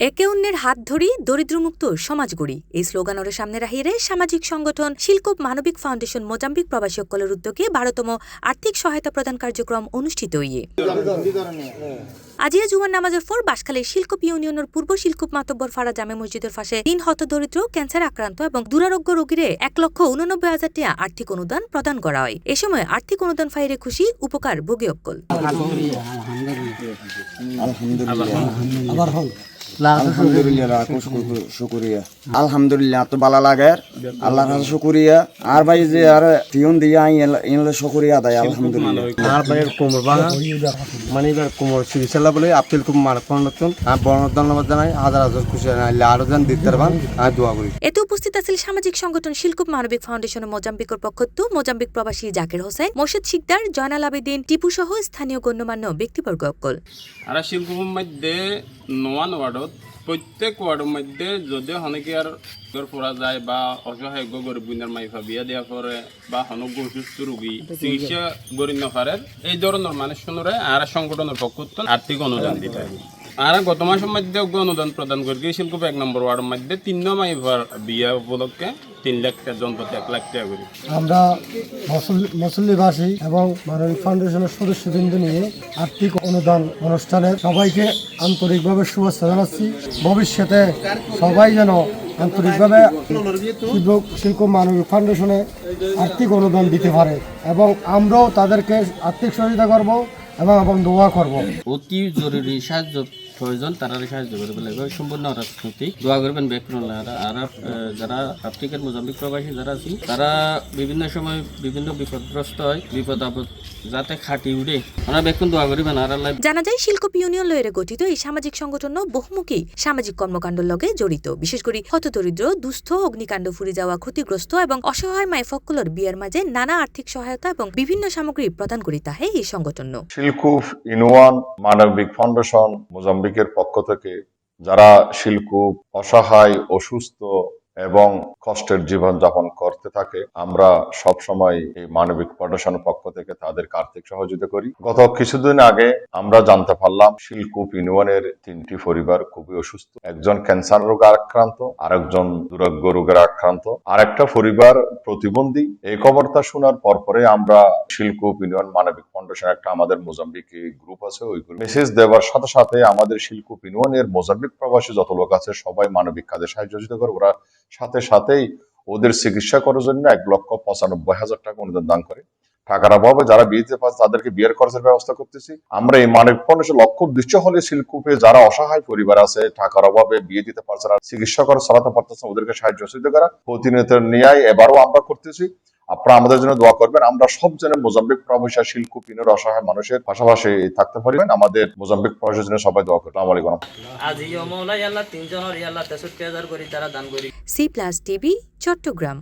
একে অন্যের হাত ধরি দরিদ্রমুক্ত সমাজ গড়ি এই স্লোগানের সামনে রাখিয়ে সামাজিক সংগঠন শিলকুপ মানবিক ফাউন্ডেশন মোজাম্বিক প্রবাসী সকলের উদ্যোগে 12তম আর্থিক সহায়তা প্রদান কার্যক্রম অনুষ্ঠিত হইয়ে আজিয়া জুমার নামাজের পর বাঁশখালীর শিলকুপ ইউনিয়নের পূর্ব শিলকুপ মাতব্বর ফাড়া জামে মসজিদের পাশে 3 হতদরিদ্র ক্যান্সার আক্রান্ত এবং দুরারোগ্য রোগীরে 1,89,000 টাকা আর্থিক অনুদান প্রদান করা হয়। এ সময় আর্থিক অনুদান ফাইরে খুশি উপকার ভোগী অকল। আলহামদুলিল্লাহ তো ভালো লাগে আল্লাহর কাছে শুকরিয়া আর ভাই যে আর টিউন দিয়া ইনলে শুকরিয়া আদায় আলহামদুলিল্লাহ আর ভাই কোমর ভাঙা মানে এবার কোমর চিকিৎসা বলে আপিল খুব মানব নতুন আর বড় ধন্যবাদ জানাই হাজার হাজার খুশি নাইলে আরো জন দিতে পারবেন আর দোয়া করি। এতে উপস্থিত আছেন সামাজিক সংগঠন শিলকুপ মানবিক ফাউন্ডেশন মোজাম্বিকের পক্ষত্ব মোজাম্বিক প্রবাসী জাকির হোসেন, মোর্শেদ শিকদার, জয়নাল আবেদিন, টিপু সহ স্থানীয় গণ্যমান্য ব্যক্তিবর্গ অকল। আর শিলকুপের মধ্যে 9 ওয়ার্ডত প্রত্যেক ওয়ার্ডের মধ্যে যদি অনেকে আর পড়া যায় বা অসহায় গরিব গুণের মাইফা বিয়া দেওয়া করে বা অনেক অসুস্থ রোগী চিকিৎসা গড়ি নপারে এই ধরনের মানুষজনরে আর সংগঠনের পক্ষ আর্থিক অনুদান দিতে হবে। আর গত মাসের মধ্যে অনুদান প্রদান করে শিলকুপ 1 নম্বর ওয়ার্ডের মধ্যে 3 মাইফার বিয়া উপলক্ষে 3 লাখ টাকা জনপ্রতি 1 লাখ টাকা করে আমরা মুসল্লিবাসী এবং মানবিক ফাউন্ডেশনের সদস্যবৃন্দ নিয়ে আর্থিক অনুদান অনুষ্ঠানের সবাইকে আন্তরিকভাবে শুভেচ্ছা জানাচ্ছি। ভবিষ্যতে সবাই যেন আন্তরিকভাবে শিলকুপ মানবিক ফাউন্ডেশনে আর্থিক অনুদান দিতে পারে এবং আমরাও তাদেরকে আর্থিক সহযোগিতা করব এবং দোয়া করব। অতি জরুরি সাহায্য প্রয়োজন তারা সাহায্য করবে লাগবে সম্পূর্ণ রাজনৈতিক দোয়া করবেন ব্যাকরণ আর যারা আফ্রিকার মোজাম্বিক প্রবাসী যারা আছি তারা বিভিন্ন সময় বিভিন্ন বিপদগ্রস্ত হয়, বিপদ আপদ যাতে খাটি উঠে ওনারা ব্যাকরণ দোয়া করবেন। আর জানা যায় শিলকুপ ইউনিয়ন লয়ের গঠিত এই সামাজিক সংগঠন বহুমুখী সামাজিক কর্মকাণ্ডের লগে জড়িত, বিশেষ করে হতদরিদ্র, দুস্থ, অগ্নিকাণ্ড ফুরি যাওয়া ক্ষতিগ্রস্ত এবং অসহায় মাইফক্কলর বিয়ার মাঝে নানা আর্থিক সহায়তা এবং বিভিন্ন সামগ্রী প্রদান করি তাহে এই সংগঠন। শিলকুপ ইউনিয়ন মানবিক ফাউন্ডেশন মোজাম্বিকের পক্ষ থেকে যারা শিলকুপ অসহায়, অসুস্থ এবং কষ্টের জীবন যাপন করতে থাকে আমরা সব সময় এই মানবিক ফাউন্ডেশনের পক্ষ থেকে তাদেরকে আর্থিক সহযোগিতা করি। গত কিছুদিন আগে আমরা জানতে পারলাম শিলকুপ ইউনিয়নের 3টি পরিবার খুবই অসুস্থ, একজন ক্যান্সার রোগে আক্রান্ত, আরেকজন দুরারোগ্য রোগের আক্রান্ত, আরেকটা পরিবার প্রতিবন্ধী। এই খবরটা শোনার পরে আমরা শিলকুপ ইউনিয়ন মানবিক ফাউন্ডেশন একটা আমাদের মোজাম্বিক গ্রুপ আছে, ওই গ্রুপ মেসেজ দেওয়ার সাথে সাথে আমাদের শিলকুপ ইউনিয়নের মোজাম্বিক প্রবাসী যত লোক আছে সবাই মানবিক কাজে সাহায্য করে। ওরা সাথেই ওদের চিকিৎসা করার জন্য 1,95,000 টাকা অনুদান দান করে। টাকার অভাবে যারা বিয়ে দিতে পারছে তাদেরকে বিয়ের খরচের ব্যবস্থা করতেছি। আমরা এই মানবিক ফাউন্ডেশন লক্ষ্য উদ্দেশ্য হলে শিলকুপে যারা অসহায় পরিবার আছে, টাকার অভাবে বিয়ে দিতে পারছে না, চিকিৎসা করে চালাতে পারতেছে, ওদেরকে সাহায্য করা প্রতিনিয়ত ন্যায় এবারও আমরা করতেছি। আপনারা আমাদের জন্য দোয়া করবেন। আমরা সব জনে মোজাম্বিক প্রবাসী শিলকুপ ইউনিয়নের অসহায় মানুষের পাশাপাশি থাকতে পারবেন। আমাদের মোজাম্বিক প্রবাসীর জন্য সবাই দোয়া করবেন। আসসালামু আলাইকুম। আজি মৌলাই আল্লাহ 3 জনের আল্লাহ 63,000 করে তারা দান করি। C+ TV, Chittagong.